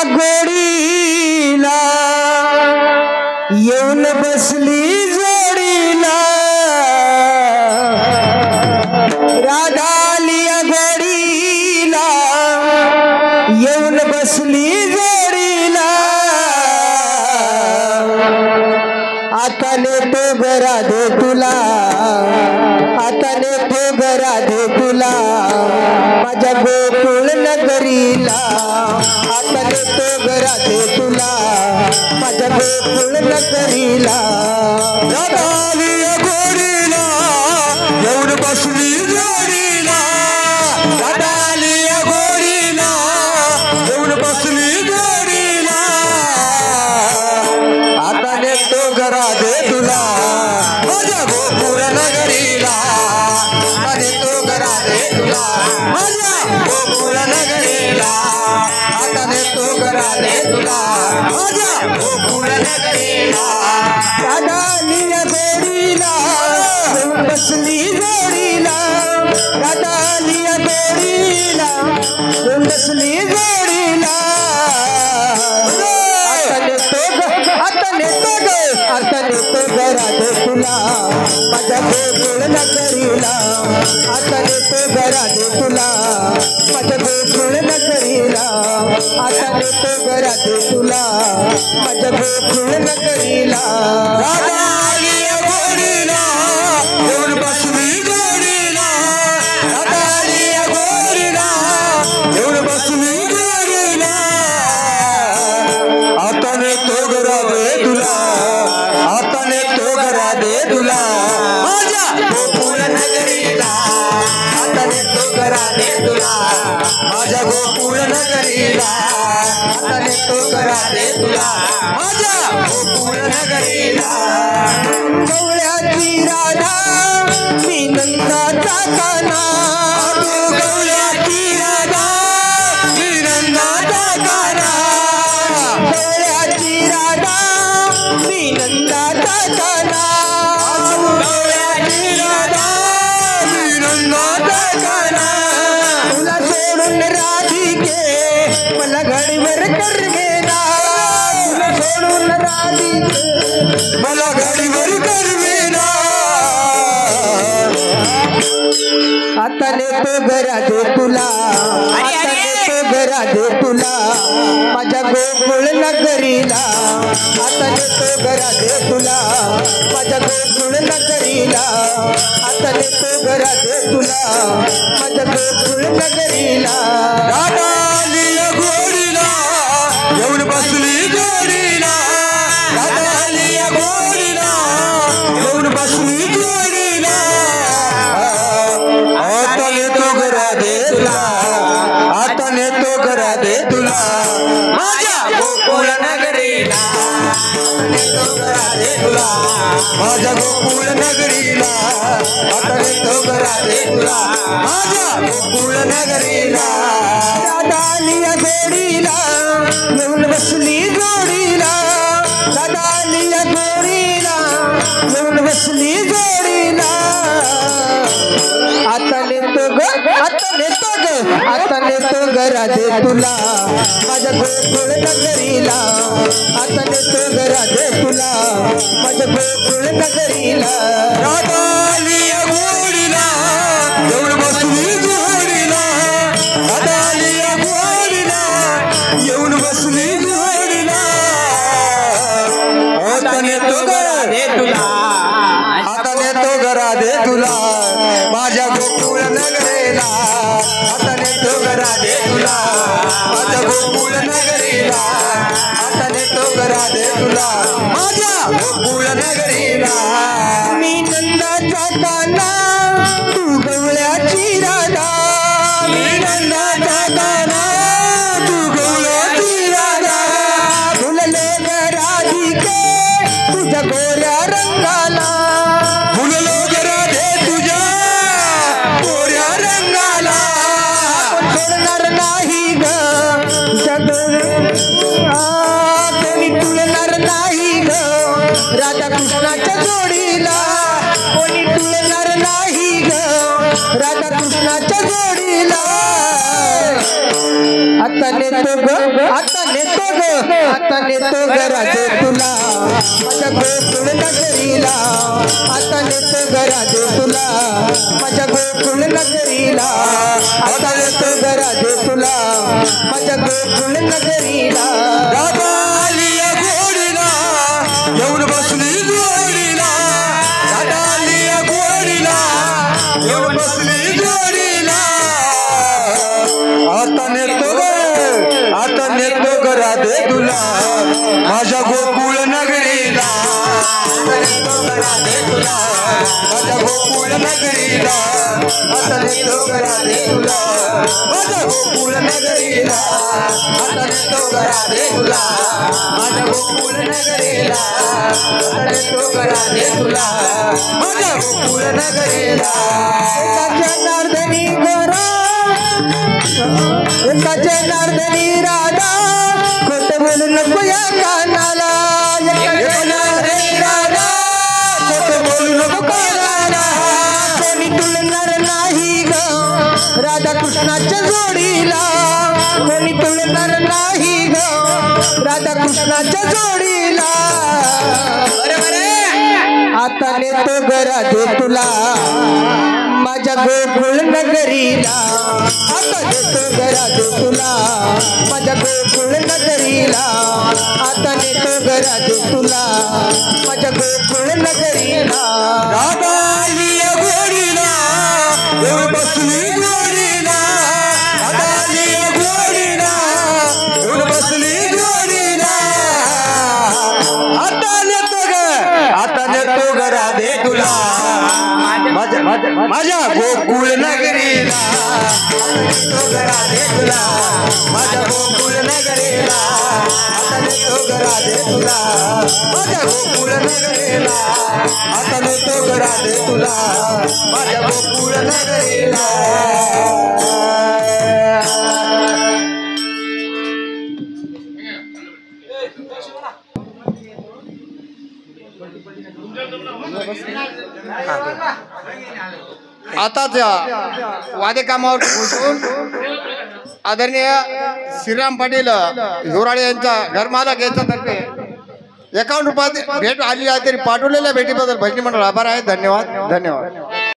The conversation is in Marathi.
गोडीला येऊन बसली जोडीला राधा आलिया गोडीला येऊन बसली जोडीला आता नेतो घरा दे तुला आता नेतो घरा दे तुला माझ्या गोकुळ नगरीला आता नेतो घरा दे तुला माझ्या गोकुळ नगरीला राधा आलिया गोडीला येऊन बसली जोडीला राधा आलिया गोडीला येऊन बसली जोडीला आता नेतो घरा दे तुला माझ्या गोकुळ नगरीला आता नेतो घरा दे तुला माझ्या गोकुळ नगरीला आता नेतो घरा दे तुला माझ्या गोकुळ नगरीला राधा आलिया गोडीला येऊन बसली जोडीला राधा आलिया गोडीला येऊन बसली जोडीला आता नेतो घरा दे तुला माझ्या गोकुळ नगरीला आता नेतो घरा दे तुला माझ्या गोकुळ नगरीला आता नेतो घरा दे तुला माझ्या गोकुळ नगरीला राधा आलिया गोडीला येऊन बसली जोडीला राधा आलिया गोडीला येऊन बसली जोडीला आता नेतो घरा दे तुला आता नेतो घरा दे तुला माझ्या गोकुळ नगरीला आता नेतो घरा दे तुला माझ्या गोकुळ नगरीला आता नेतो घरा दे तुला माझ्या गोकुळ नगरीला गवळ्याची राधा मी नंदाचा काना तू गवळ्याची राधा मी नंदाचा काना गवळ्याची राधा मी नंदाचा काना गवळ्याची राधा मी नंदाचा काना तुला सोडून राधिके मला घडीवर करमेना तुला सोडून राधिके मला घडीवर करमेना आता नेतो घरा दे तुला आता नेतो घरा दे तुला माझ्या गोकुळ नगरीला आता नेतो घरा दे तुला माझ्या गोकुळ नगरीला आता नेतो घरा दे तुला माझ्या गोकुळ नगरीला राधा आलिया गोडीला येऊन बसली जोडीला राधा आलिया गोडीला येऊन बसली जोडीला आता नेतो घरा दे तुला आता नेतो घरा दे तुला माझ्या गोकुळ नगरीला नेतो घरा दे तुला माझ्या गोकुळ नगरीला आता नेतो घरा दे तुला माझ्या गोकुळ नगरीला राधा आलिया गोडीला येऊन बसली जोडीला राधा आलिया गोडीला येऊन बसली जोडीला आता नेतो घरा दे तुला माझ्या गोकुळ नगरीला आता नेतो घरा दे तुला माझ्या गोकुळ नगरीला राधा आलिया गोडीला येऊन बसली जोडीला राधा आलिया गोडीला येऊन बसली जोडीला आता नेतो घरा दे तुला आता नेतो घरा दे तुला माझ्या गोकुळ नगरीला आता नेतो घरा दे तुला माझ्या गोकुळ नगरीला आता नेतो घरा दे तुला माझ्या गोकुळ नगरीला मी नंदाचा काना तू गवळ्याची राधा मी नंदाचा काना तू गवळ्याची राधा फुलले ग राधिके तुझ्या गोऱ्या रंगाला फुललो ग राधे तुझ्या गोऱ्या रंगाला सोडणार नाही ग कोणी तुलणार नाही ग राधा कृष्णाच्या जोडीला कोणी तुलणार नाही ग राधा कृष्णाच्या जोडीला आता नेतो ग आता नेतो ग आता नेतो ग राजे तुला माझ्या गोकुळ नगरीला आता नेतो ग राजे तुला माझ्या गोकुळ नगरीला आता नेतो ग राजे तुला माझ्या गोकुळ नगरीला दादा आलिया घोडीला येऊन बसली जोडीला दादा आलिया घोडीला येऊन बसली जोडीला आता नेतो ग राधे तुला माझ्या गोकुळ नगरीला माझ्या गोकुळ नगरीला आता नेतो ग राधे तुला माझ्या गोकुळ नगरीला आता नेतो ग राधे तुला माझ्या गोकुळ नगरीला आता नेतो ग राधे तुला माझ्या गोकुळ नगरीला जनार्दनी गोरा जनार्दनी राधा खोट बोलू नको या कानाला जनार्दनी राधा खोट बोलू नको कानाला कोणी तुलणार नाही ग राधा कृष्णाच्या जोडीला कोणी तुलणार नाही ग राधा कृष्णाच्या जोडीला आता नेतो ग राधे तुला माझ्या गोकुळ नगरीला आता नेतो ग राधे तुला माझ्या गोकुळ नगरीला आता नेतो ग राधे तुला माझ्या गोकुळ नगरीला राधा आलिया घोडीला येऊन बसली जोडीला राधा आलिया घोडीला येऊन बसली जोडीला आता नेतो ग राधे तुला माझ्या गोकुळ नगरीला नेतो ग राधे तुला माझ्या गोकुळ नगरीला आता नेतो ग राधे तुला माझ्या गोकुळ नगरीला आता नेतो ग राधे तुला माझ्या गोकुळ नगरीला आताच वादे कामावर पोहोचून आदरणीय श्रीराम पाटील जोराळे यांचा घरमालक यांच्यातर्फे 51 रुपयात भेट आली आहे तरी पाठवलेल्या भेटीबद्दल भजनी मंडळ आभार आहे. धन्यवाद.